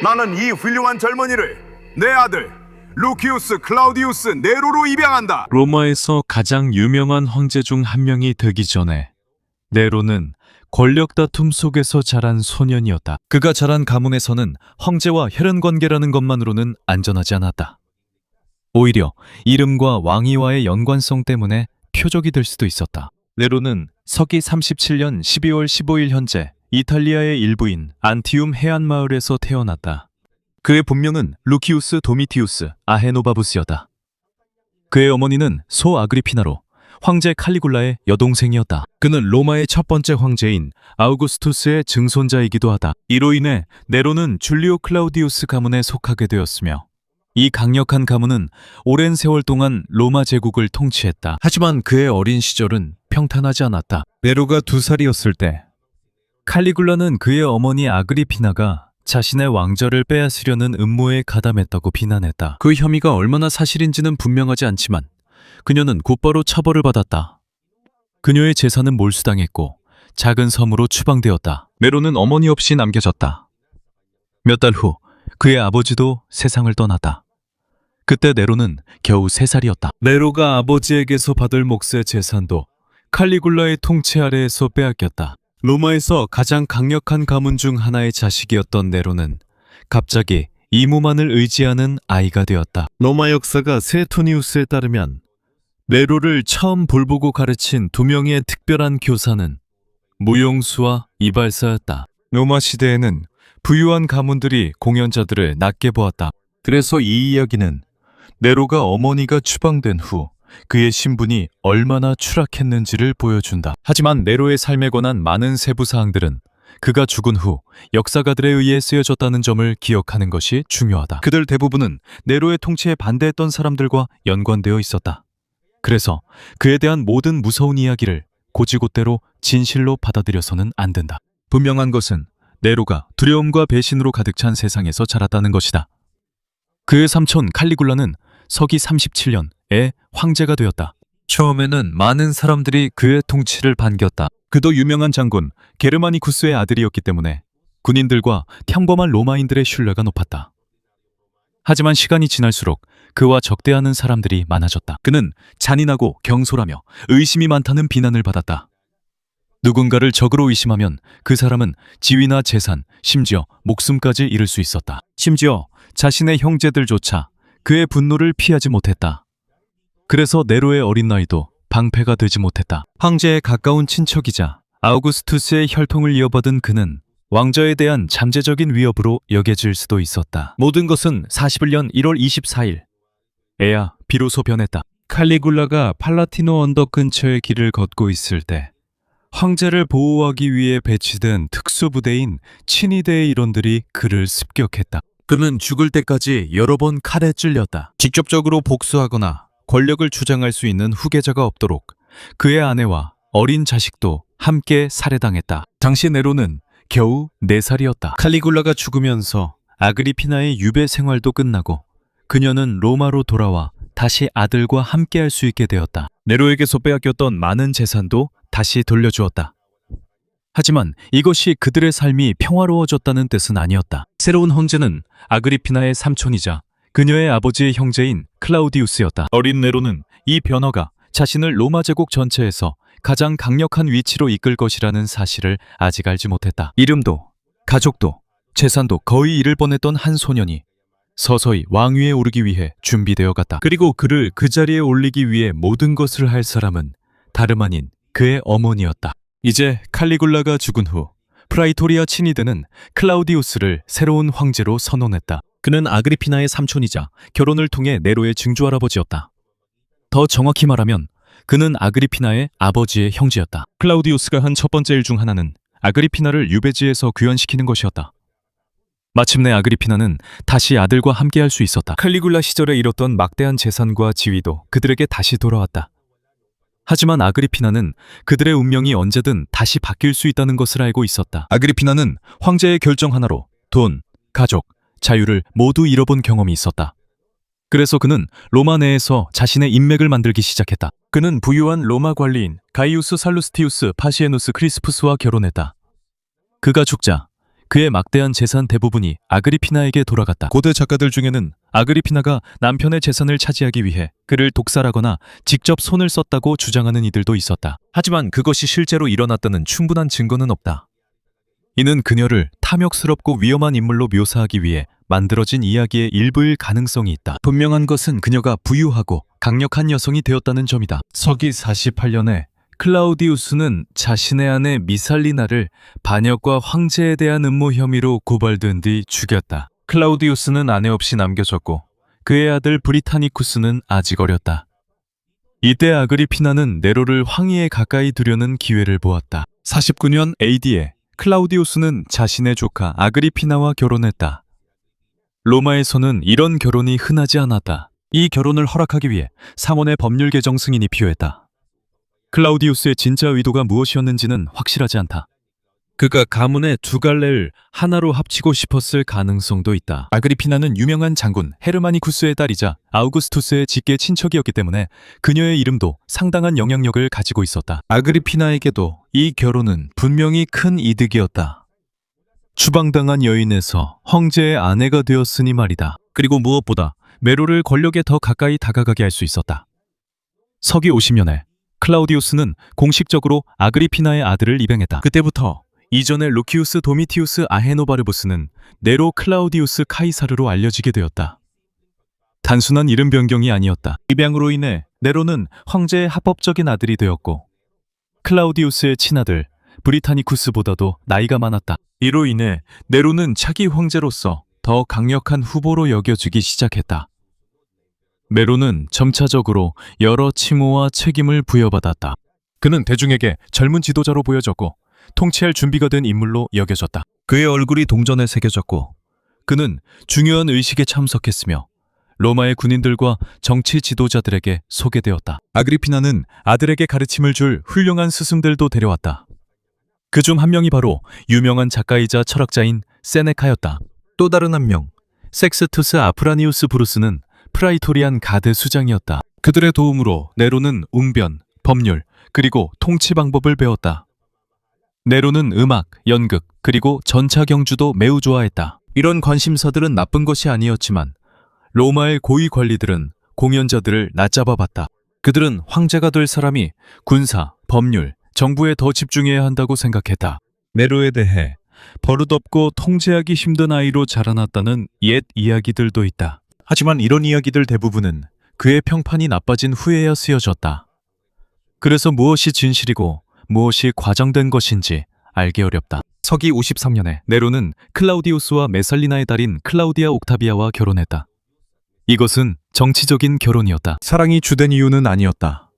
나는 이 훌륭한 젊은이를 내 아들 루키우스 클라우디우스 네로로 입양한다. 로마에서 가장 유명한 황제 중 한 명이 되기 전에 네로는 권력 다툼 속에서 자란 소년이었다. 그가 자란 가문에서는 황제와 혈연관계라는 것만으로는 안전하지 않았다. 오히려 이름과 왕위와의 연관성 때문에 표적이 될 수도 있었다. 네로는 서기 37년 12월 15일 현재 이탈리아의 일부인 안티움 해안마을에서 태어났다. 그의 본명은 루키우스 도미티우스 아헤노바부스였다. 그의 어머니는 소 아그리피나로 황제 칼리굴라의 여동생이었다. 그는 로마의 첫 번째 황제인 아우구스투스의 증손자이기도 하다. 이로 인해 네로는 줄리오 클라우디우스 가문에 속하게 되었으며 이 강력한 가문은 오랜 세월 동안 로마 제국을 통치했다. 하지만 그의 어린 시절은 평탄하지 않았다. 네로가 2살이었을 때 칼리굴라는 그의 어머니 아그리피나가 자신의 왕좌를 빼앗으려는 음모에 가담했다고 비난했다. 그 혐의가 얼마나 사실인지는 분명하지 않지만 그녀는 곧바로 처벌을 받았다. 그녀의 재산은 몰수당했고 작은 섬으로 추방되었다. 네로는 어머니 없이 남겨졌다. 몇 달 후 그의 아버지도 세상을 떠났다. 그때 네로는 겨우 3살이었다. 네로가 아버지에게서 받을 몫의 재산도 칼리굴라의 통치 아래에서 빼앗겼다. 로마에서 가장 강력한 가문 중 하나의 자식이었던 네로는 갑자기 이모만을 의지하는 아이가 되었다. 로마 역사가 세토니우스에 따르면 네로를 처음 볼보고 가르친 2명의 특별한 교사는 무용수와 이발사였다. 로마 시대에는 부유한 가문들이 공연자들을 낮게 보았다. 그래서 이 이야기는 네로가 어머니가 추방된 후 그의 신분이 얼마나 추락했는지를 보여준다. 하지만 네로의 삶에 관한 많은 세부 사항들은 그가 죽은 후 역사가들에 의해 쓰여졌다는 점을 기억하는 것이 중요하다. 그들 대부분은 네로의 통치에 반대했던 사람들과 연관되어 있었다. 그래서 그에 대한 모든 무서운 이야기를 고지곳대로 진실로 받아들여서는 안 된다. 분명한 것은 네로가 두려움과 배신으로 가득 찬 세상에서 자랐다는 것이다. 그의 삼촌 칼리굴라는 서기 37년에 황제가 되었다. 처음에는 많은 사람들이 그의 통치를 반겼다. 그도 유명한 장군 게르마니쿠스의 아들이었기 때문에 군인들과 평범한 로마인들의 신뢰가 높았다. 하지만 시간이 지날수록 그와 적대하는 사람들이 많아졌다. 그는 잔인하고 경솔하며 의심이 많다는 비난을 받았다. 누군가를 적으로 의심하면 그 사람은 지위나 재산, 심지어 목숨까지 잃을 수 있었다. 심지어 자신의 형제들조차 그의 분노를 피하지 못했다. 그래서 네로의 어린 나이도 방패가 되지 못했다. 황제의 가까운 친척이자 아우구스투스의 혈통을 이어받은 그는 왕좌에 대한 잠재적인 위협으로 여겨질 수도 있었다. 모든 것은 41년 1월 24일 에야 비로소 변했다. 칼리굴라가 팔라티노 언덕 근처의 길을 걷고 있을 때 황제를 보호하기 위해 배치된 특수부대인 친위대의 일원들이 그를 습격했다. 그는 죽을 때까지 여러 번 칼에 찔렸다. 직접적으로 복수하거나 권력을 주장할 수 있는 후계자가 없도록 그의 아내와 어린 자식도 함께 살해당했다. 당시 네로는 겨우 4살이었다. 칼리굴라가 죽으면서 아그리피나의 유배 생활도 끝나고 그녀는 로마로 돌아와 다시 아들과 함께할 수 있게 되었다. 네로에게서 빼앗겼던 많은 재산도 다시 돌려주었다. 하지만 이것이 그들의 삶이 평화로워졌다는 뜻은 아니었다. 새로운 황제는 아그리피나의 삼촌이자 그녀의 아버지의 형제인 클라우디우스였다. 어린 네로는 이 변화가 자신을 로마 제국 전체에서 가장 강력한 위치로 이끌 것이라는 사실을 아직 알지 못했다. 이름도, 가족도, 재산도 거의 잃을 뻔했던 한 소년이 서서히 왕위에 오르기 위해 준비되어 갔다. 그리고 그를 그 자리에 올리기 위해 모든 것을 할 사람은 다름 아닌 그의 어머니였다. 이제 칼리굴라가 죽은 후 프라이토리아 친위대는 클라우디우스를 새로운 황제로 선언했다. 그는 아그리피나의 삼촌이자 결혼을 통해 네로의 증조할아버지였다. 더 정확히 말하면 그는 아그리피나의 아버지의 형제였다. 클라우디우스가 한 첫 번째 일 중 하나는 아그리피나를 유배지에서 귀환시키는 것이었다. 마침내 아그리피나는 다시 아들과 함께할 수 있었다. 칼리굴라 시절에 잃었던 막대한 재산과 지위도 그들에게 다시 돌아왔다. 하지만 아그리피나는 그들의 운명이 언제든 다시 바뀔 수 있다는 것을 알고 있었다. 아그리피나는 황제의 결정 하나로 돈, 가족, 자유를 모두 잃어본 경험이 있었다. 그래서 그는 로마 내에서 자신의 인맥을 만들기 시작했다. 그는 부유한 로마 관리인 가이우스 살루스티우스 파시에누스 크리스푸스와 결혼했다. 그가 죽자 그의 막대한 재산 대부분이 아그리피나에게 돌아갔다. 고대 작가들 중에는 아그리피나가 남편의 재산을 차지하기 위해 그를 독살하거나 직접 손을 썼다고 주장하는 이들도 있었다. 하지만 그것이 실제로 일어났다는 충분한 증거는 없다. 이는 그녀를 탐욕스럽고 위험한 인물로 묘사하기 위해 만들어진 이야기의 일부일 가능성이 있다. 분명한 것은 그녀가 부유하고 강력한 여성이 되었다는 점이다. 서기 48년에 클라우디우스는 자신의 아내 미살리나를 반역과 황제에 대한 음모 혐의로 고발된 뒤 죽였다. 클라우디우스는 아내 없이 남겨졌고 그의 아들 브리타니쿠스는 아직 어렸다. 이때 아그리피나는 네로를 황위에 가까이 두려는 기회를 보았다. 49년 AD에 클라우디우스는 자신의 조카 아그리피나와 결혼했다. 로마에서는 이런 결혼이 흔하지 않았다. 이 결혼을 허락하기 위해 상원의 법률 개정 승인이 필요했다. 클라우디우스의 진짜 의도가 무엇이었는지는 확실하지 않다. 그가 가문의 두 갈래를 하나로 합치고 싶었을 가능성도 있다. 아그리피나는 유명한 장군 헤르마니쿠스의 딸이자 아우구스투스의 직계 친척이었기 때문에 그녀의 이름도 상당한 영향력을 가지고 있었다. 아그리피나에게도 이 결혼은 분명히 큰 이득이었다. 추방당한 여인에서 황제의 아내가 되었으니 말이다. 그리고 무엇보다 메로를 권력에 더 가까이 다가가게 할 수 있었다. 서기 50년에 클라우디우스는 공식적으로 아그리피나의 아들을 입양했다. 그때부터 이전의 루키우스 도미티우스 아헤노바르부스는 네로 클라우디우스 카이사르로 알려지게 되었다. 단순한 이름 변경이 아니었다. 입양으로 인해 네로는 황제의 합법적인 아들이 되었고 클라우디우스의 친아들 브리타니쿠스보다도 나이가 많았다. 이로 인해 네로는 차기 황제로서 더 강력한 후보로 여겨지기 시작했다. 네로는 점차적으로 여러 칭호와 책임을 부여받았다. 그는 대중에게 젊은 지도자로 보여졌고 통치할 준비가 된 인물로 여겨졌다. 그의 얼굴이 동전에 새겨졌고 그는 중요한 의식에 참석했으며 로마의 군인들과 정치 지도자들에게 소개되었다. 아그리피나는 아들에게 가르침을 줄 훌륭한 스승들도 데려왔다. 그중 한 명이 바로 유명한 작가이자 철학자인 세네카였다. 또 다른 한 명, 섹스투스 아프라니우스 브루스는 프라이토리안 가드 수장이었다. 그들의 도움으로 네로는 웅변, 법률, 그리고 통치 방법을 배웠다. 네로는 음악, 연극, 그리고 전차 경주도 매우 좋아했다. 이런 관심사들은 나쁜 것이 아니었지만 로마의 고위 관리들은 공연자들을 낮잡아봤다. 그들은 황제가 될 사람이 군사, 법률, 정부에 더 집중해야 한다고 생각했다. 네로에 대해 버릇없고 통제하기 힘든 아이로 자라났다는 옛 이야기들도 있다. 하지만 이런 이야기들 대부분은 그의 평판이 나빠진 후에야 쓰여졌다. 그래서 무엇이 진실이고 무엇이 과장된 것인지 알기 어렵다. 서기 53년에 네로는 클라우디우스와 메살리나의 딸인 클라우디아 옥타비아와 결혼했다. 이것은 정치적인 결혼이었다. 사랑이 주된 이유는 아니었다.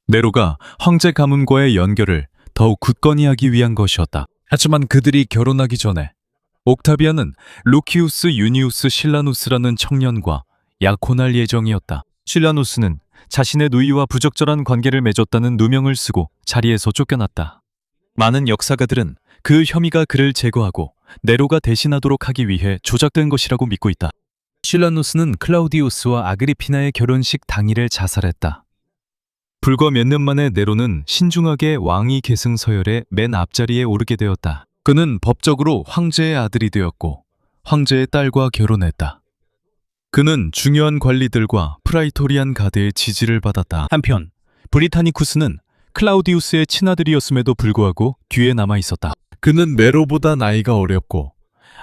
네로가 황제 가문과의 연결을 더욱 굳건히 하기 위한 것이었다. 하지만 그들이 결혼하기 전에 옥타비아는 루키우스 유니우스 실라누스라는 청년과 약혼할 예정이었다. 실라누스는 자신의 누이와 부적절한 관계를 맺었다는 누명을 쓰고 자리에서 쫓겨났다. 많은 역사가들은 그 혐의가 그를 제거하고 네로가 대신하도록 하기 위해 조작된 것이라고 믿고 있다. 실라누스는 클라우디우스와 아그리피나의 결혼식 당일에 자살했다. 불과 몇 년 만에 네로는 신중하게 왕위 계승 서열의 맨 앞자리에 오르게 되었다. 그는 법적으로 황제의 아들이 되었고 황제의 딸과 결혼했다. 그는 중요한 관리들과 프라이토리안 가드의 지지를 받았다. 한편 브리타니쿠스는 클라우디우스의 친아들이었음에도 불구하고 뒤에 남아 있었다. 그는 네로보다 나이가 어렸고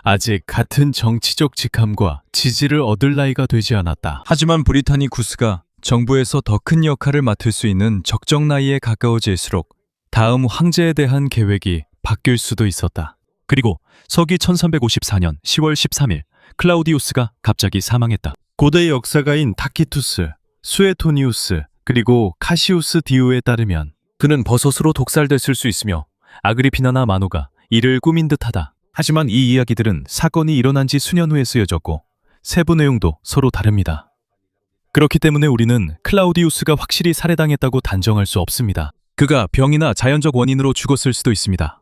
아직 같은 정치적 직함과 지지를 얻을 나이가 되지 않았다. 하지만 브리타니쿠스가 정부에서 더 큰 역할을 맡을 수 있는 적정 나이에 가까워질수록 다음 황제에 대한 계획이 바뀔 수도 있었다. 그리고 서기 1354년 10월 13일 클라우디우스가 갑자기 사망했다. 고대 역사가인 타키투스, 수에토니우스, 그리고 카시우스 디우에 따르면 그는 버섯으로 독살됐을 수 있으며 아그리피나나 마노가 이를 꾸민 듯하다. 하지만 이 이야기들은 사건이 일어난 지 수년 후에 쓰여졌고 세부 내용도 서로 다릅니다. 그렇기 때문에 우리는 클라우디우스가 확실히 살해당했다고 단정할 수 없습니다. 그가 병이나 자연적 원인으로 죽었을 수도 있습니다.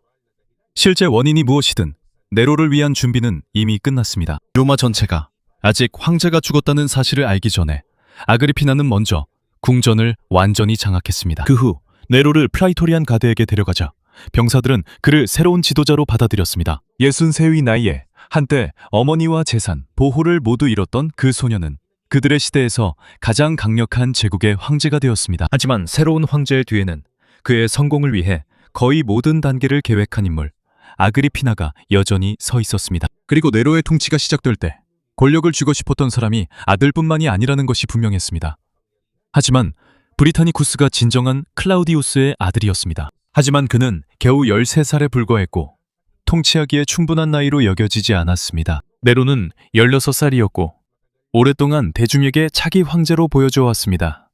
실제 원인이 무엇이든 네로를 위한 준비는 이미 끝났습니다. 로마 전체가 아직 황제가 죽었다는 사실을 알기 전에 아그리피나는 먼저 궁전을 완전히 장악했습니다. 그 후 네로를 프라이토리안 가드에게 데려가자 병사들은 그를 새로운 지도자로 받아들였습니다. 63의 나이에 한때 어머니와 재산, 보호를 모두 잃었던 그 소녀는 그들의 시대에서 가장 강력한 제국의 황제가 되었습니다. 하지만 새로운 황제의 뒤에는 그의 성공을 위해 거의 모든 단계를 계획한 인물, 아그리피나가 여전히 서 있었습니다. 그리고 네로의 통치가 시작될 때 권력을 쥐고 싶었던 사람이 아들뿐만이 아니라는 것이 분명했습니다. 하지만 브리타니쿠스가 진정한 클라우디우스의 아들이었습니다. 하지만 그는 겨우 13살에 불과했고 통치하기에 충분한 나이로 여겨지지 않았습니다. 네로는 16살이었고 오랫동안 대중에게 차기 황제로 보여져 왔습니다.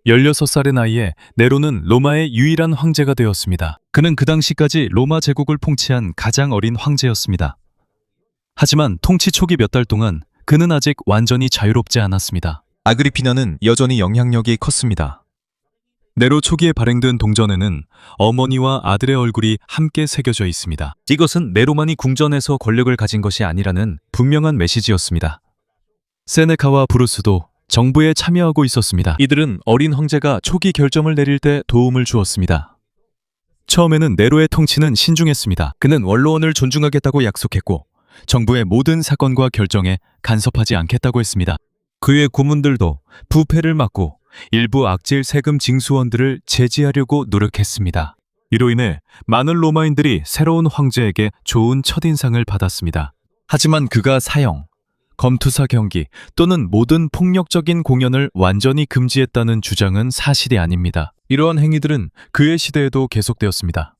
16살의 나이에 네로는 로마의 유일한 황제가 되었습니다. 그는 그 당시까지 로마 제국을 통치한 가장 어린 황제였습니다. 하지만 통치 초기 몇 달 동안 그는 아직 완전히 자유롭지 않았습니다. 아그리피나는 여전히 영향력이 컸습니다. 네로 초기에 발행된 동전에는 어머니와 아들의 얼굴이 함께 새겨져 있습니다. 이것은 네로만이 궁전에서 권력을 가진 것이 아니라는 분명한 메시지였습니다. 세네카와 브루스도 정부에 참여하고 있었습니다. 이들은 어린 황제가 초기 결정을 내릴 때 도움을 주었습니다. 처음에는 네로의 통치는 신중했습니다. 그는 원로원을 존중하겠다고 약속했고 정부의 모든 사건과 결정에 간섭하지 않겠다고 했습니다. 그의 고문들도 부패를 막고 일부 악질 세금 징수원들을 제지하려고 노력했습니다. 이로 인해 많은 로마인들이 새로운 황제에게 좋은 첫인상을 받았습니다. 하지만 그가 사형, 검투사 경기 또는 모든 폭력적인 공연을 완전히 금지했다는 주장은 사실이 아닙니다. 이러한 행위들은 그의 시대에도 계속되었습니다.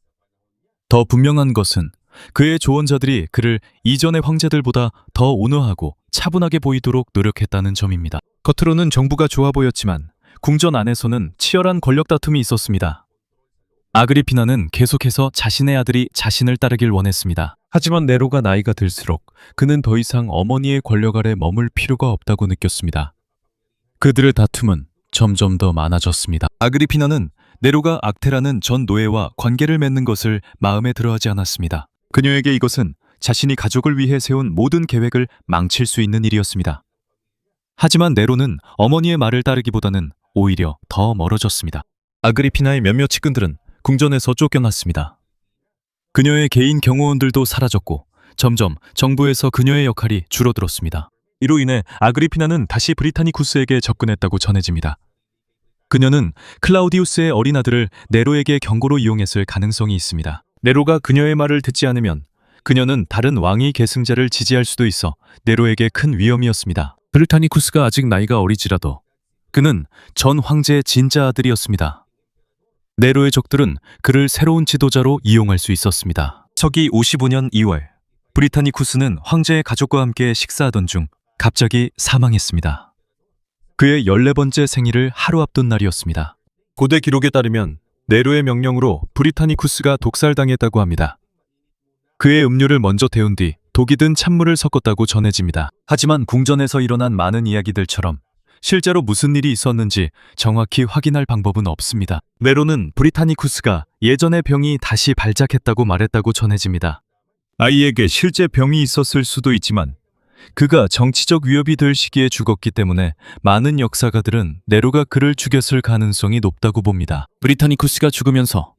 더 분명한 것은 그의 조언자들이 그를 이전의 황제들보다 더 온화하고 차분하게 보이도록 노력했다는 점입니다. 겉으로는 정부가 좋아 보였지만 궁전 안에서는 치열한 권력 다툼이 있었습니다. 아그리피나는 계속해서 자신의 아들이 자신을 따르길 원했습니다. 하지만 네로가 나이가 들수록 그는 더 이상 어머니의 권력 아래 머물 필요가 없다고 느꼈습니다. 그들의 다툼은 점점 더 많아졌습니다. 아그리피나는 네로가 악테라는 전 노예와 관계를 맺는 것을 마음에 들어하지 않았습니다. 그녀에게 이것은 자신이 가족을 위해 세운 모든 계획을 망칠 수 있는 일이었습니다. 하지만 네로는 어머니의 말을 따르기보다는 오히려 더 멀어졌습니다. 아그리피나의 몇몇 측근들은 궁전에서 쫓겨났습니다. 그녀의 개인 경호원들도 사라졌고 점점 정부에서 그녀의 역할이 줄어들었습니다. 이로 인해 아그리피나는 다시 브리타니쿠스에게 접근했다고 전해집니다. 그녀는 클라우디우스의 어린 아들을 네로에게 경고로 이용했을 가능성이 있습니다. 네로가 그녀의 말을 듣지 않으면 그녀는 다른 왕위 계승자를 지지할 수도 있어 네로에게 큰 위험이었습니다. 브리타니쿠스가 아직 나이가 어리지라도 그는 전 황제의 진짜 아들이었습니다. 네로의 적들은 그를 새로운 지도자로 이용할 수 있었습니다. 서기 55년 2월, 브리타니쿠스는 황제의 가족과 함께 식사하던 중 갑자기 사망했습니다. 그의 14번째 생일을 하루 앞둔 날이었습니다. 고대 기록에 따르면 네로의 명령으로 브리타니쿠스가 독살당했다고 합니다. 그의 음료를 먼저 데운 뒤 독이 든 찬물을 섞었다고 전해집니다. 하지만 궁전에서 일어난 많은 이야기들처럼 실제로 무슨 일이 있었는지 정확히 확인할 방법은 없습니다. 네로는 브리타니쿠스가 예전의 병이 다시 발작했다고 말했다고 전해집니다. 아이에게 실제 병이 있었을 수도 있지만 그가 정치적 위협이 될 시기에 죽었기 때문에 많은 역사가들은 네로가 그를 죽였을 가능성이 높다고 봅니다. 브리타니쿠스가 죽으면서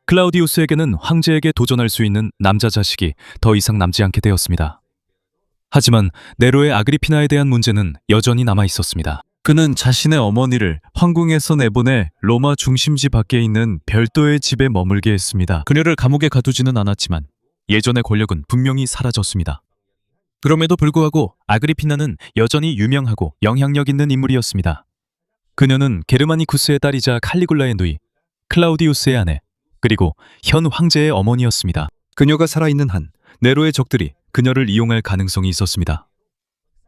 클라우디우스에게는 황제에게 도전할 수 있는 남자 자식이 더 이상 남지 않게 되었습니다. 하지만 네로의 아그리피나에 대한 문제는 여전히 남아 있었습니다. 그는 자신의 어머니를 황궁에서 내보내 로마 중심지 밖에 있는 별도의 집에 머물게 했습니다. 그녀를 감옥에 가두지는 않았지만 예전의 권력은 분명히 사라졌습니다. 그럼에도 불구하고 아그리피나는 여전히 유명하고 영향력 있는 인물이었습니다. 그녀는 게르마니쿠스의 딸이자 칼리굴라의 누이, 클라우디우스의 아내, 그리고 현 황제의 어머니였습니다. 그녀가 살아있는 한 네로의 적들이 그녀를 이용할 가능성이 있었습니다.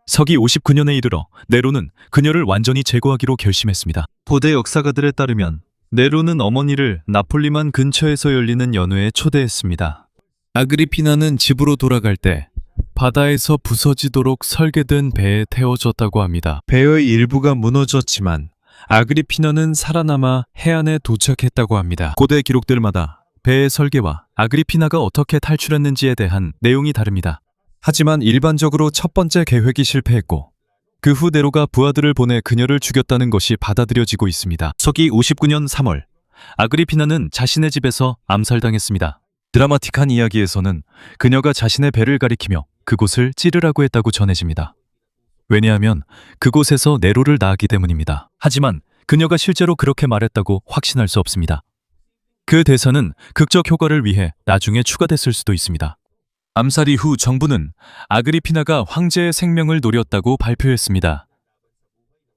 서기 59년에 이르러 네로는 그녀를 완전히 제거하기로 결심했습니다. 고대 역사가들에 따르면 네로는 어머니를 나폴리만 근처에서 열리는 연회에 초대했습니다. 아그리피나는 집으로 돌아갈 때 바다에서 부서지도록 설계된 배에 태워졌다고 합니다. 배의 일부가 무너졌지만 아그리피나는 살아남아 해안에 도착했다고 합니다. 고대 기록들마다 배의 설계와 아그리피나가 어떻게 탈출했는지에 대한 내용이 다릅니다. 하지만 일반적으로 첫 번째 계획이 실패했고 그 후 네로가 부하들을 보내 그녀를 죽였다는 것이 받아들여지고 있습니다. 서기 59년 3월 아그리피나는 자신의 집에서 암살당했습니다. 드라마틱한 이야기에서는 그녀가 자신의 배를 가리키며 그곳을 찌르라고 했다고 전해집니다. 왜냐하면 그곳에서 네로를 낳았기 때문입니다. 하지만 그녀가 실제로 그렇게 말했다고 확신할 수 없습니다. 그 대사는 극적 효과를 위해 나중에 추가됐을 수도 있습니다. 암살 이후 정부는 아그리피나가 황제의 생명을 노렸다고 발표했습니다.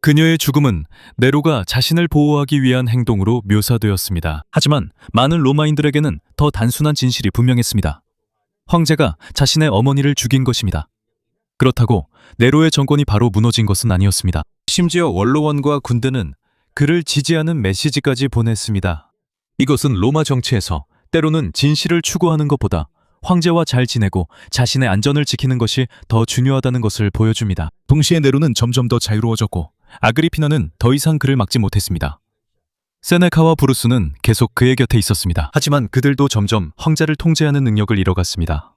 그녀의 죽음은 네로가 자신을 보호하기 위한 행동으로 묘사되었습니다. 하지만 많은 로마인들에게는 더 단순한 진실이 분명했습니다. 황제가 자신의 어머니를 죽인 것입니다. 그렇다고 네로의 정권이 바로 무너진 것은 아니었습니다. 심지어 원로원과 군대는 그를 지지하는 메시지까지 보냈습니다. 이것은 로마 정치에서 때로는 진실을 추구하는 것보다 황제와 잘 지내고 자신의 안전을 지키는 것이 더 중요하다는 것을 보여줍니다. 동시에 네로는 점점 더 자유로워졌고 아그리피나는 더 이상 그를 막지 못했습니다. 세네카와 브루스는 계속 그의 곁에 있었습니다. 하지만 그들도 점점 황제를 통제하는 능력을 잃어갔습니다.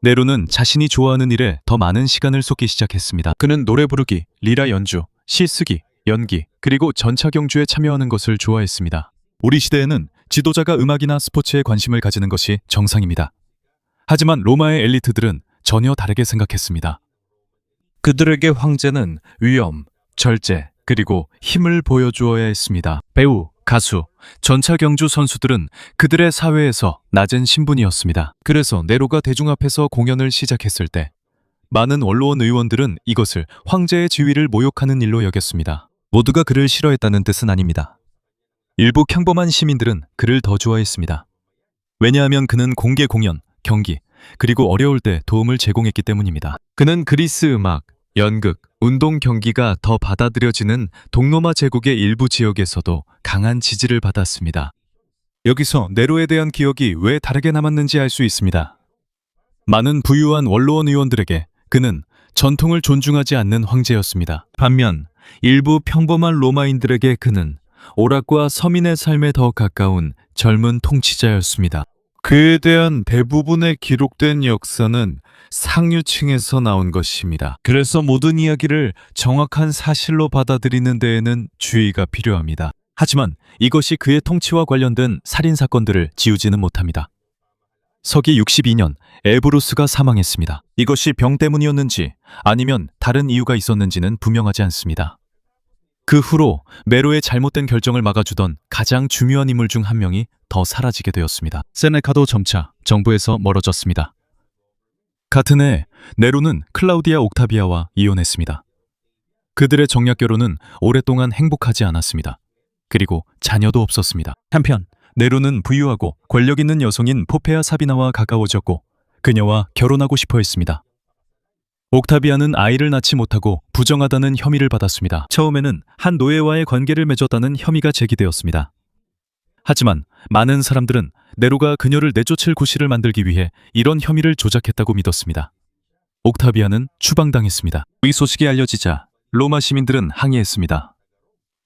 네로는 자신이 좋아하는 일에 더 많은 시간을 쏟기 시작했습니다. 그는 노래 부르기, 리라 연주, 시 쓰기, 연기, 그리고 전차 경주에 참여하는 것을 좋아했습니다. 우리 시대에는 지도자가 음악이나 스포츠에 관심을 가지는 것이 정상입니다. 하지만 로마의 엘리트들은 전혀 다르게 생각했습니다. 그들에게 황제는 위엄, 절제, 그리고 힘을 보여주어야 했습니다. 배우, 가수, 전차 경주 선수들은 그들의 사회에서 낮은 신분이었습니다. 그래서 네로가 대중 앞에서 공연을 시작했을 때 많은 원로원 의원들은 이것을 황제의 지위를 모욕하는 일로 여겼습니다. 모두가 그를 싫어했다는 뜻은 아닙니다. 일부 평범한 시민들은 그를 더 좋아했습니다. 왜냐하면 그는 공개 공연, 경기, 그리고 어려울 때 도움을 제공했기 때문입니다. 그는 그리스 음악, 연극, 운동 경기가 더 받아들여지는 동로마 제국의 일부 지역에서도 강한 지지를 받았습니다. 여기서 네로에 대한 기억이 왜 다르게 남았는지 알 수 있습니다. 많은 부유한 원로원 의원들에게 그는 전통을 존중하지 않는 황제였습니다. 반면 일부 평범한 로마인들에게 그는 오락과 서민의 삶에 더 가까운 젊은 통치자였습니다. 그에 대한 대부분의 기록된 역사는 상류층에서 나온 것입니다. 그래서 모든 이야기를 정확한 사실로 받아들이는 데에는 주의가 필요합니다. 하지만 이것이 그의 통치와 관련된 살인사건들을 지우지는 못합니다. 서기 62년 에브루스가 사망했습니다. 이것이 병 때문이었는지 아니면 다른 이유가 있었는지는 분명하지 않습니다. 그 후로 네로의 잘못된 결정을 막아주던 가장 중요한 인물 중 한 명이 더 사라지게 되었습니다. 세네카도 점차 정부에서 멀어졌습니다. 같은 해 네로는 클라우디아 옥타비아와 이혼했습니다. 그들의 정략 결혼은 오랫동안 행복하지 않았습니다. 그리고 자녀도 없었습니다. 한편 네로는 부유하고 권력 있는 여성인 포페아 사비나와 가까워졌고 그녀와 결혼하고 싶어 했습니다. 옥타비아는 아이를 낳지 못하고 부정하다는 혐의를 받았습니다. 처음에는 한 노예와의 관계를 맺었다는 혐의가 제기되었습니다. 하지만 많은 사람들은 네로가 그녀를 내쫓을 구실을 만들기 위해 이런 혐의를 조작했다고 믿었습니다. 옥타비아는 추방당했습니다. 이 소식이 알려지자 로마 시민들은 항의했습니다.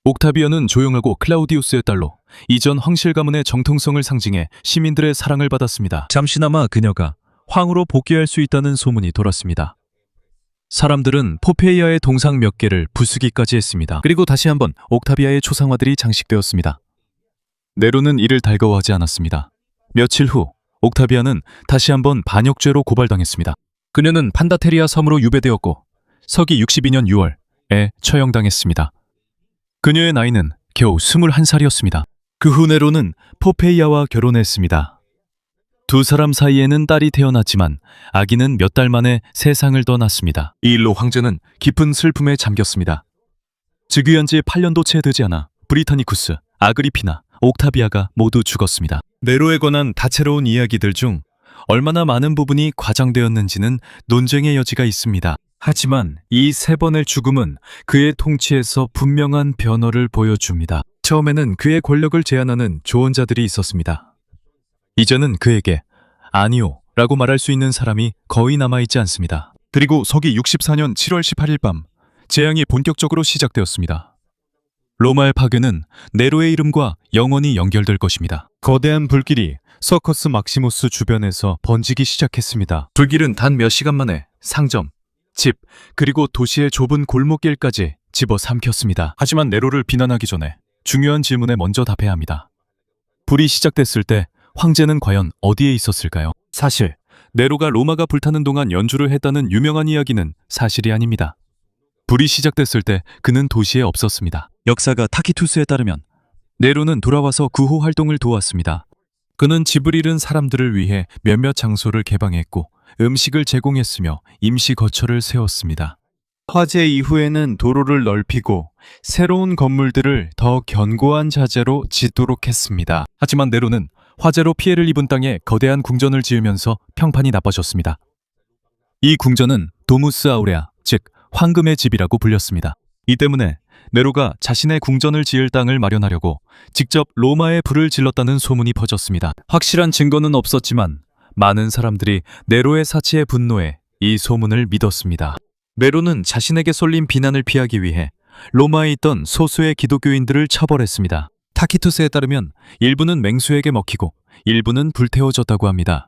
옥타비아는 조용하고 클라우디우스의 딸로 이전 황실 가문의 정통성을 상징해 시민들의 사랑을 받았습니다. 잠시나마 그녀가 황으로 복귀할 수 있다는 소문이 돌았습니다. 사람들은 포페이아의 동상 몇 개를 부수기까지 했습니다. 그리고 다시 한번 옥타비아의 초상화들이 장식되었습니다. 네로는 이를 달가워하지 않았습니다. 며칠 후 옥타비아는 다시 한번 반역죄로 고발당했습니다. 그녀는 판다테리아 섬으로 유배되었고 서기 62년 6월에 처형당했습니다. 그녀의 나이는 겨우 21살이었습니다. 그 후 네로는 포페이아와 결혼했습니다. 두 사람 사이에는 딸이 태어났지만 아기는 몇 달 만에 세상을 떠났습니다. 이 일로 황제는 깊은 슬픔에 잠겼습니다. 즉위한 지 8년도 채 되지 않아 브리타니쿠스, 아그리피나, 옥타비아가 모두 죽었습니다. 네로에 관한 다채로운 이야기들 중 얼마나 많은 부분이 과장되었는지는 논쟁의 여지가 있습니다. 하지만 이 세 번의 죽음은 그의 통치에서 분명한 변화를 보여줍니다. 처음에는 그의 권력을 제한하는 조언자들이 있었습니다. 이제는 그에게 아니오 라고 말할 수 있는 사람이 거의 남아있지 않습니다. 그리고 서기 64년 7월 18일 밤 재앙이 본격적으로 시작되었습니다. 로마의 파괴는 네로의 이름과 영원히 연결될 것입니다. 거대한 불길이 서커스 막시무스 주변에서 번지기 시작했습니다. 불길은 단 몇 시간 만에 상점, 집, 그리고 도시의 좁은 골목길까지 집어삼켰습니다. 하지만 네로를 비난하기 전에 중요한 질문에 먼저 답해야 합니다. 불이 시작됐을 때 황제는 과연 어디에 있었을까요? 사실 네로가 로마가 불타는 동안 연주를 했다는 유명한 이야기는 사실이 아닙니다. 불이 시작됐을 때 그는 도시에 없었습니다. 역사가 타키투스에 따르면 네로는 돌아와서 구호 활동을 도왔습니다. 그는 집을 잃은 사람들을 위해 몇몇 장소를 개방했고 음식을 제공했으며 임시 거처를 세웠습니다. 화재 이후에는 도로를 넓히고 새로운 건물들을 더 견고한 자재로 짓도록 했습니다. 하지만 네로는 화재로 피해를 입은 땅에 거대한 궁전을 지으면서 평판이 나빠졌습니다. 이 궁전은 도무스 아우레아, 즉 황금의 집이라고 불렸습니다. 이 때문에 네로가 자신의 궁전을 지을 땅을 마련하려고 직접 로마에 불을 질렀다는 소문이 퍼졌습니다. 확실한 증거는 없었지만 많은 사람들이 네로의 사치에 분노해 이 소문을 믿었습니다. 네로는 자신에게 쏠린 비난을 피하기 위해 로마에 있던 소수의 기독교인들을 처벌했습니다. 타키투스에 따르면 일부는 맹수에게 먹히고 일부는 불태워졌다고 합니다.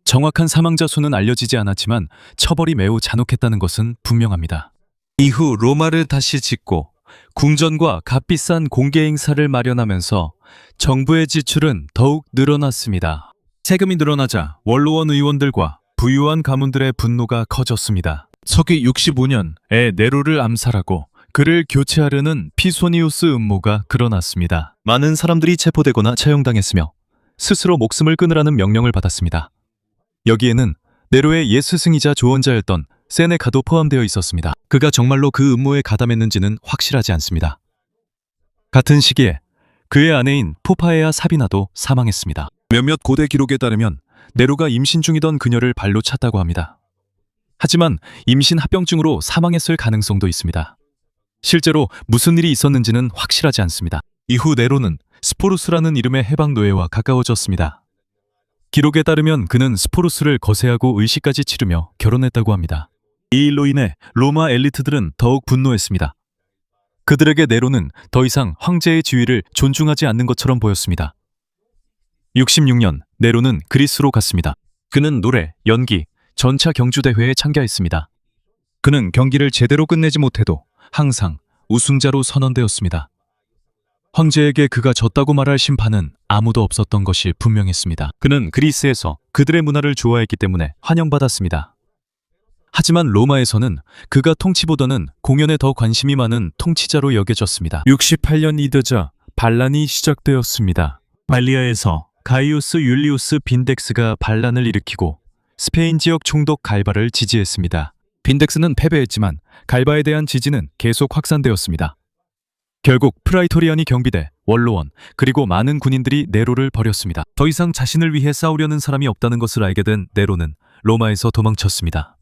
정확한 사망자 수는 알려지지 않았지만 처벌이 매우 잔혹했다는 것은 분명합니다. 이후 로마를 다시 짓고 궁전과 값비싼 공개 행사를 마련하면서 정부의 지출은 더욱 늘어났습니다. 세금이 늘어나자 원로원 의원들과 부유한 가문들의 분노가 커졌습니다. 서기 65년에 네로를 암살하고 그를 교체하려는 피소니우스 음모가 그려났습니다. 많은 사람들이 체포되거나 처형당했으며 스스로 목숨을 끊으라는 명령을 받았습니다. 여기에는 네로의 옛 스승이자 조언자였던 세네카도 포함되어 있었습니다. 그가 정말로 그 음모에 가담했는지는 확실하지 않습니다. 같은 시기에 그의 아내인 포파에아 사비나도 사망했습니다. 몇몇 고대 기록에 따르면 네로가 임신 중이던 그녀를 발로 찼다고 합니다. 하지만 임신 합병증으로 사망했을 가능성도 있습니다. 실제로 무슨 일이 있었는지는 확실하지 않습니다. 이후 네로는 스포루스라는 이름의 해방노예와 가까워졌습니다. 기록에 따르면 그는 스포루스를 거세하고 의식까지 치르며 결혼했다고 합니다. 이 일로 인해 로마 엘리트들은 더욱 분노했습니다. 그들에게 네로는 더 이상 황제의 지위를 존중하지 않는 것처럼 보였습니다. 66년 네로는 그리스로 갔습니다. 그는 노래, 연기, 전차 경주대회에 참가했습니다. 그는 경기를 제대로 끝내지 못해도 항상 우승자로 선언되었습니다. 황제에게 그가 졌다고 말할 심판은 아무도 없었던 것이 분명했습니다. 그는 그리스에서 그들의 문화를 좋아했기 때문에 환영받았습니다. 하지만 로마에서는 그가 통치보다는 공연에 더 관심이 많은 통치자로 여겨졌습니다. 68년이 되자 반란이 시작되었습니다. 발리아에서 가이우스 율리우스 빈덱스가 반란을 일으키고 스페인 지역 총독 갈바를 지지했습니다. 빈덱스는 패배했지만 갈바에 대한 지지는 계속 확산되었습니다. 결국 프라이토리아니 경비대, 원로원, 그리고 많은 군인들이 네로를 버렸습니다. 더 이상 자신을 위해 싸우려는 사람이 없다는 것을 알게 된 네로는 로마에서 도망쳤습니다.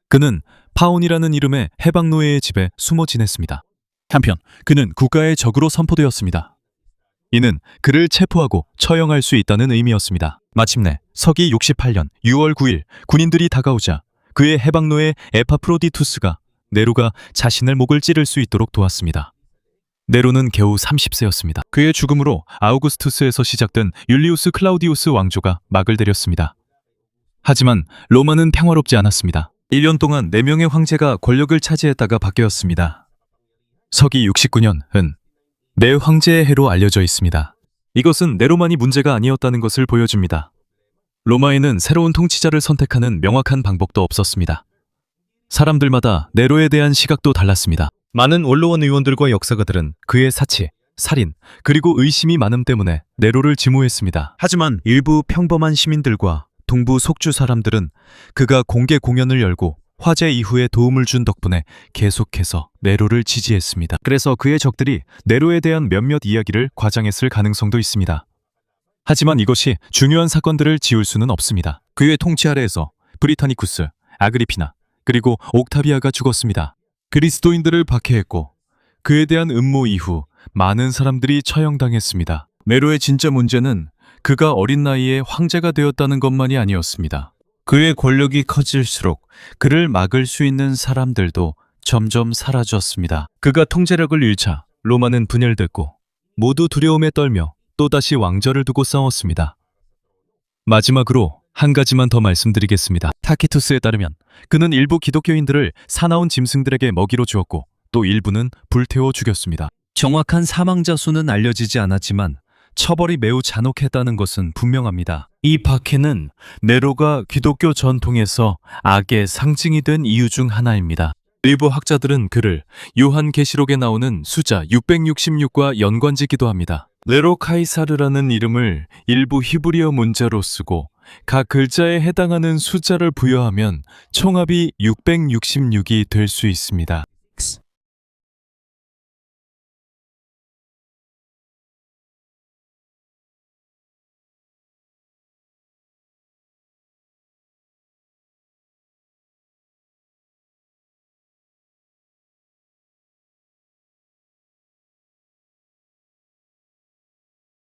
그는 파온이라는 이름의 해방노예의 집에 숨어 지냈습니다. 한편 그는 국가의 적으로 선포되었습니다. 이는 그를 체포하고 처형할 수 있다는 의미였습니다. 마침내 서기 68년 6월 9일 군인들이 다가오자 그의 해방노예 에파프로디투스가 네로가 자신의 목을 찌를 수 있도록 도왔습니다. 네로는 겨우 30세였습니다. 그의 죽음으로 아우구스투스에서 시작된 율리우스 클라우디우스 왕조가 막을 내렸습니다. 하지만 로마는 평화롭지 않았습니다. 1년 동안 4명의 황제가 권력을 차지했다가 바뀌었습니다. 서기 69년은 네 황제의 해로 알려져 있습니다. 이것은 네로만이 문제가 아니었다는 것을 보여줍니다. 로마에는 새로운 통치자를 선택하는 명확한 방법도 없었습니다. 사람들마다 네로에 대한 시각도 달랐습니다. 많은 원로원 의원들과 역사가들은 그의 사치, 살인, 그리고 의심이 많음 때문에 네로를 지모했습니다. 하지만 일부 평범한 시민들과 동부 속주 사람들은 그가 공개 공연을 열고 화재 이후에 도움을 준 덕분에 계속해서 네로를 지지했습니다. 그래서 그의 적들이 네로에 대한 몇몇 이야기를 과장했을 가능성도 있습니다. 하지만 이것이 중요한 사건들을 지울 수는 없습니다. 그의 통치 아래에서 브리타니쿠스, 아그리피나, 그리고 옥타비아가 죽었습니다. 그리스도인들을 박해했고 그에 대한 음모 이후 많은 사람들이 처형당했습니다. 네로의 진짜 문제는 그가 어린 나이에 황제가 되었다는 것만이 아니었습니다. 그의 권력이 커질수록 그를 막을 수 있는 사람들도 점점 사라졌습니다. 그가 통제력을 잃자 로마는 분열됐고 모두 두려움에 떨며 또다시 왕좌를 두고 싸웠습니다. 마지막으로 한 가지만 더 말씀드리겠습니다. 타키투스에 따르면 그는 일부 기독교인들을 사나운 짐승들에게 먹이로 주었고 또 일부는 불태워 죽였습니다. 정확한 사망자 수는 알려지지 않았지만 처벌이 매우 잔혹했다는 것은 분명합니다. 이 박해는 네로가 기독교 전통에서 악의 상징이 된 이유 중 하나입니다. 일부 학자들은 그를 요한계시록에 나오는 숫자 666과 연관짓기도 합니다. 네로 카이사르라는 이름을 일부 히브리어 문자로 쓰고 각 글자에 해당하는 숫자를 부여하면 총합이 666이 될 수 있습니다.